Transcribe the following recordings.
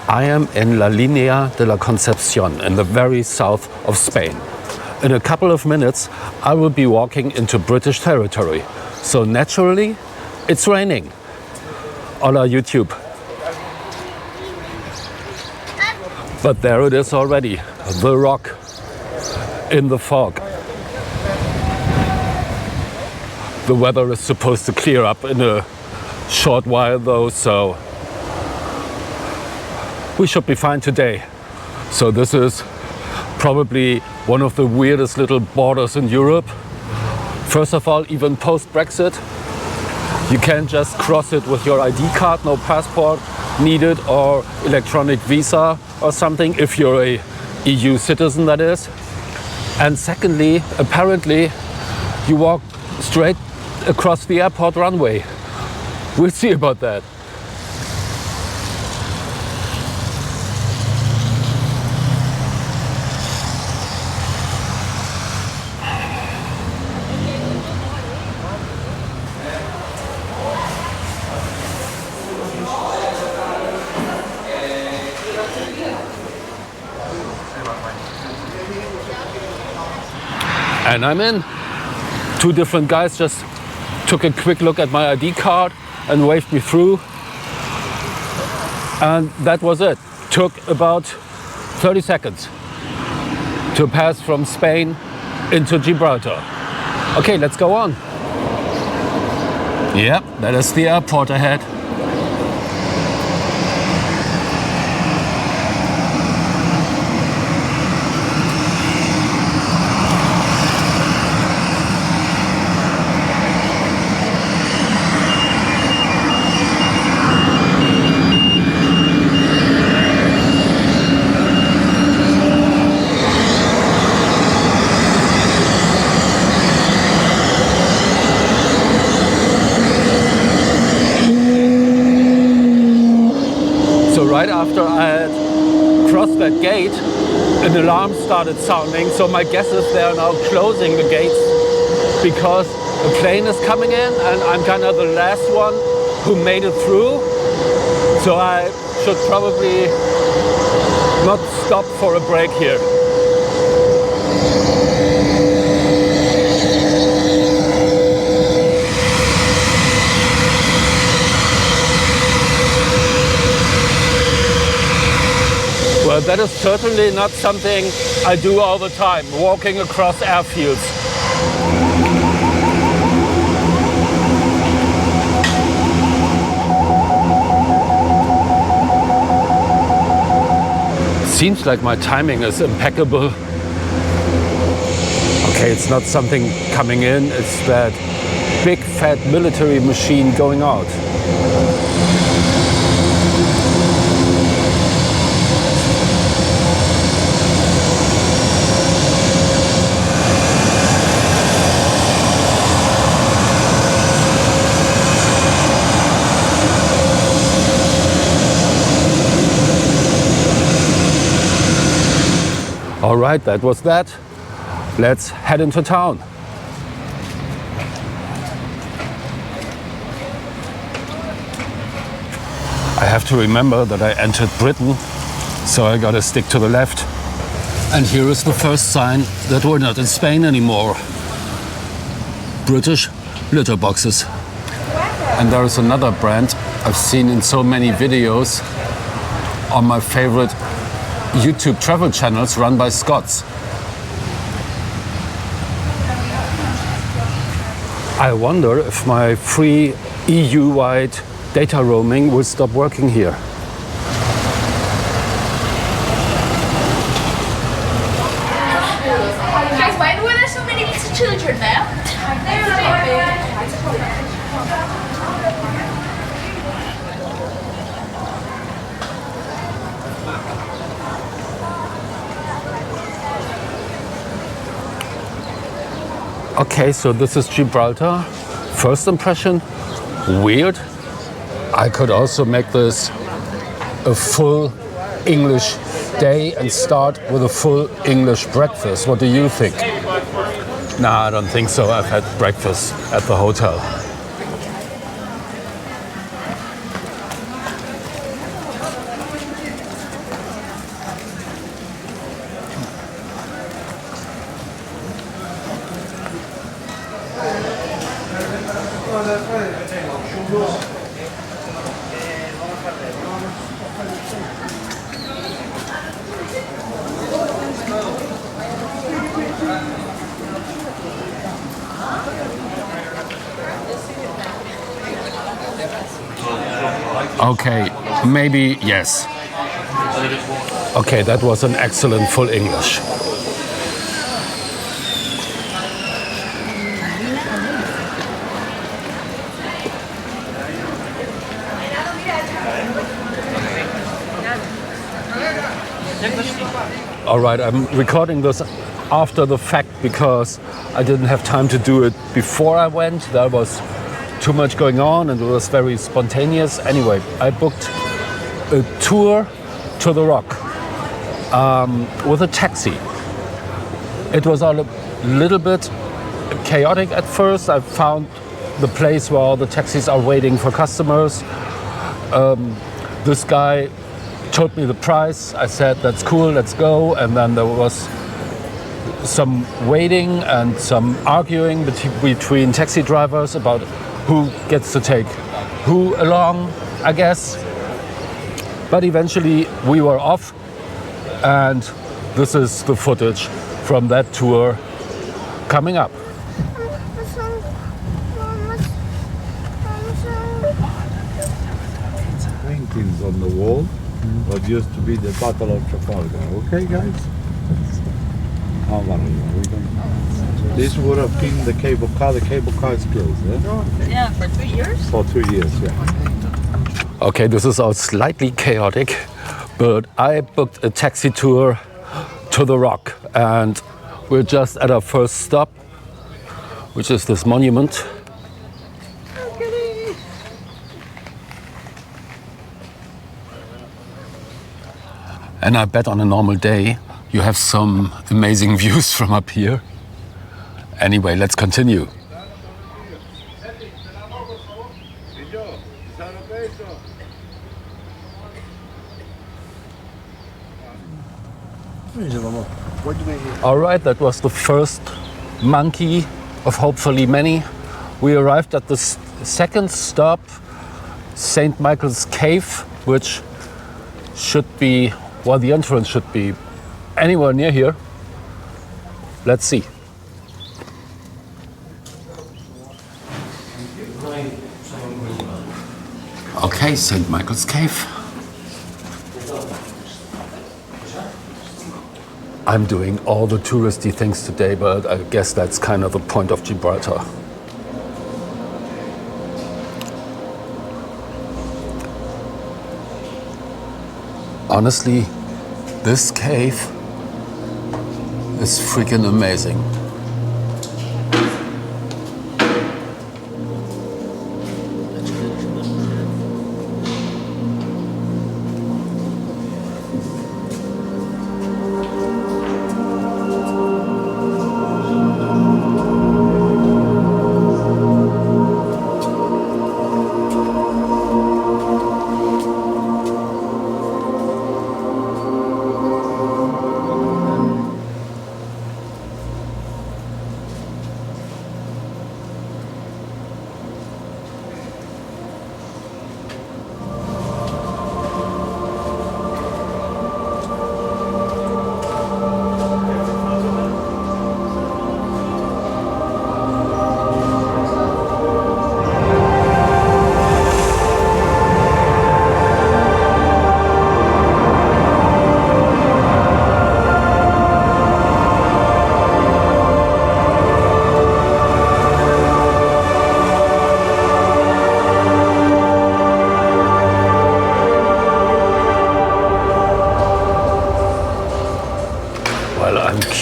I am in La Línea de la Concepción in the very south of Spain. In a couple of minutes, I will be walking into British territory. So naturally, it's raining. Hola YouTube. But there it is already, the rock in the fog. The weather is supposed to clear up in a short while though, so we should be fine today. So this is probably one of the weirdest little borders in Europe. First of all, even post-Brexit, you can't just cross it with your ID card, no passport needed or electronic visa or something, if you're a EU citizen, that is. And secondly, apparently, you walk straight across the airport runway. We'll see about that. And I'm in. Two different guys just took a quick look at my ID card and waved me through. And that was it. Took about 30 seconds to pass from Spain into Gibraltar. Okay, let's go on. Yep, that is the airport ahead. Right after I had crossed that gate, an alarm started sounding. So my guess is they are now closing the gates because a plane is coming in and I'm kind of the last one who made it through. So I should probably not stop for a break here. Well, that is certainly not something I do all the time, walking across airfields. Seems like my timing is impeccable. Okay, it's not something coming in, it's that big fat military machine going out. All right, that was that. Let's head into town. I have to remember that I entered Britain, so I gotta stick to the left. And here is the first sign that we're not in Spain anymore. British litter boxes. And there is another brand I've seen in so many videos on my favorite YouTube travel channels run by Scots. I wonder if my free EU-wide data roaming will stop working here. Guys, why were there so many little children there? Okay, so this is Gibraltar. First impression, weird. I could also make this a full English day and start with a full English breakfast. What do you think? Nah, I don't think so. I've had breakfast at the hotel. Okay, maybe yes. Okay, that was an excellent full English. All right, I'm recording this after the fact because I didn't have time to do it before I went. There was too much going on and it was very spontaneous. Anyway, I booked a tour to the Rock with a taxi. It was a little bit chaotic at first. I found the place where all the taxis are waiting for customers. This guy told me the price. I said, that's cool, let's go. And then there was some waiting and some arguing between taxi drivers about who gets to take who along, I guess. But eventually we were off, and this is the footage from that tour coming up. Paintings on the wall, what used to be the Battle of Trafalgar. Okay, guys? This would have been the cable car. The cable car is closed, yeah? Yeah, for 2 years. For 2 years, yeah. Okay, this is all slightly chaotic, but I booked a taxi tour to the Rock, and we're just at our first stop, which is this monument. And I bet on a normal day you have some amazing views from up here. Anyway, let's continue. All right, that was the first monkey of hopefully many. We arrived at the second stop, St. Michael's Cave, which should be, well, the entrance should be anywhere near here. Let's see. Okay, St. Michael's Cave. I'm doing all the touristy things today, but I guess that's kind of the point of Gibraltar. Honestly, this cave is freaking amazing.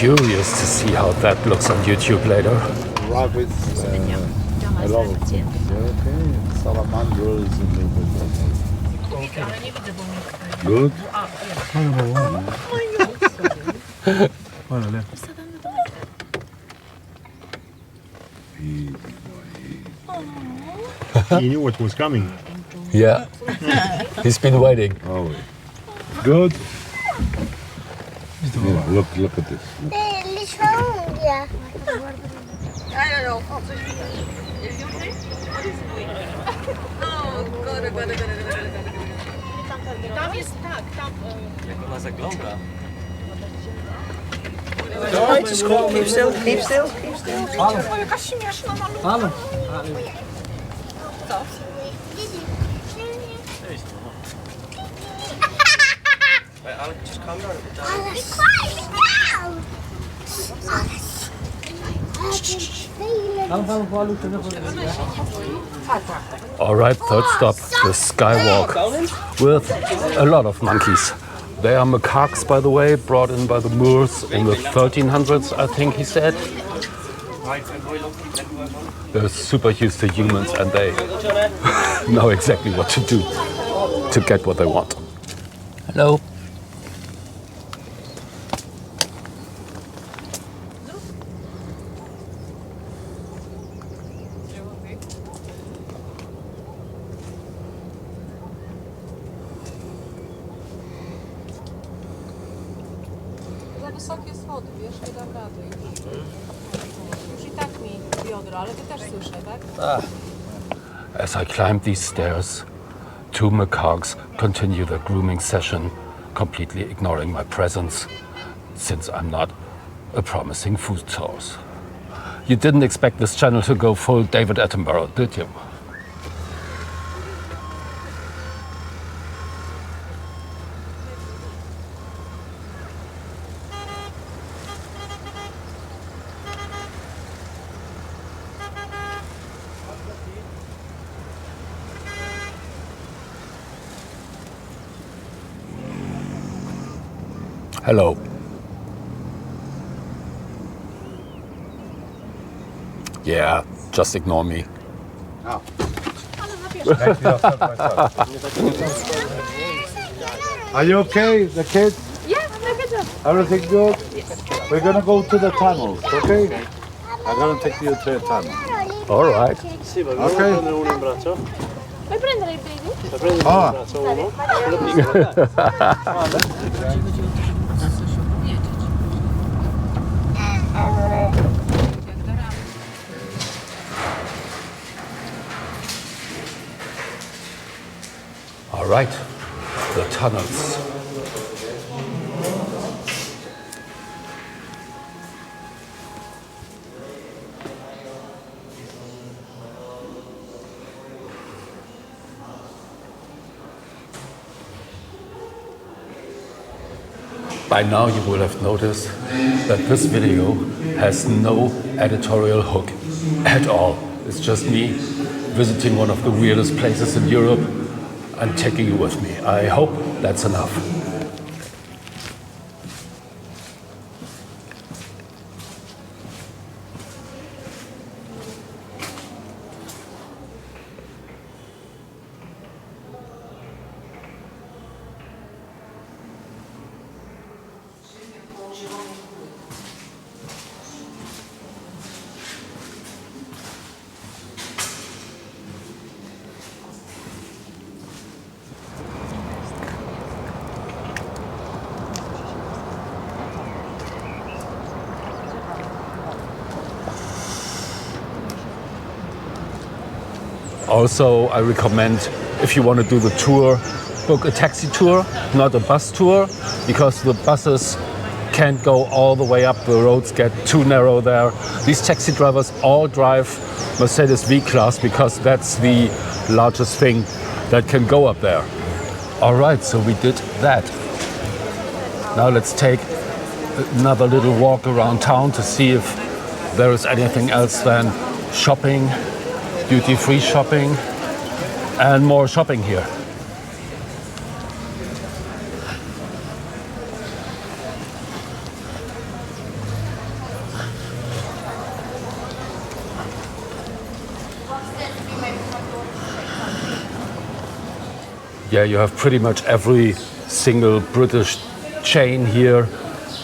Curious to see how that looks on YouTube later. Rabbits, a lot of things. Okay, salamanders and good. He knew what was coming. Yeah, he's been waiting. Oh, good. Yeah, look at this. I don't know. Oh, good. Tam jest tak, tam... Jak ona zagląda. Keep still. O, jaka śmieszna malutka. Halo. Co? Right, Alec, just calm down a bit. All right, third stop, the skywalk with a lot of monkeys. They are macaques, by the way, brought in by the Moors in the 1300s, I think he said. They're super used to humans and they know exactly what to do to get what they want. Hello. Za wysokie schody, wiesz, nie dam rady. Już i tak mi biodro, ale ty też słyszę, tak? As I climb these stairs, two macaques continue their grooming session, completely ignoring my presence, since I'm not a promising food source. You didn't expect this channel to go full David Attenborough, did you? Hello. Yeah, just ignore me. Are you okay, the kids? Yeah, no good job. Everything good? We're gonna go to the tunnels, okay? I'm gonna take you to the tunnel. All right. Sì, ma Ok. prendere uno in braccio? Puoi prendere i piedi? Puoi prendere uno in braccio uno? Quello piccolo. All right, the tunnels. By now you will have noticed that this video has no editorial hook at all. It's just me visiting one of the weirdest places in Europe and taking you with me. I hope that's enough. Also, I recommend, if you want to do the tour, book a taxi tour, not a bus tour, because the buses can't go all the way up. The roads get too narrow there. These taxi drivers all drive Mercedes V-Class because that's the largest thing that can go up there. All right, so we did that. Now let's take another little walk around town to see if there is anything else than shopping, duty-free shopping, and more shopping here. Yeah, you have pretty much every single British chain here.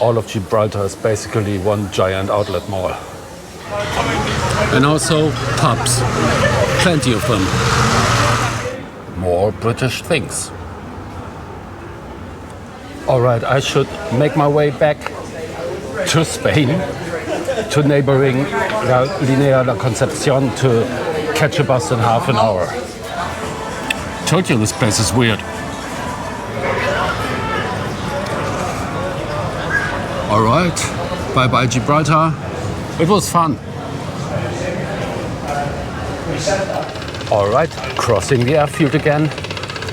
All of Gibraltar is basically one giant outlet mall. And also pubs, plenty of them. More British things. All right, I should make my way back to Spain, to neighboring Línea La Concepción, to catch a bus in half an hour. Told you this place is weird. All right, bye-bye Gibraltar. It was fun. All right, crossing the airfield again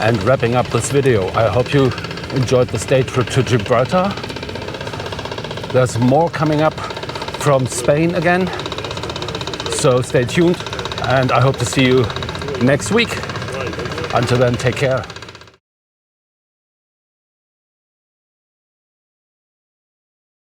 and wrapping up this video. I hope you enjoyed this day trip to Gibraltar. There's more coming up from Spain again, so stay tuned, and I hope to see you next week. Until then, take care.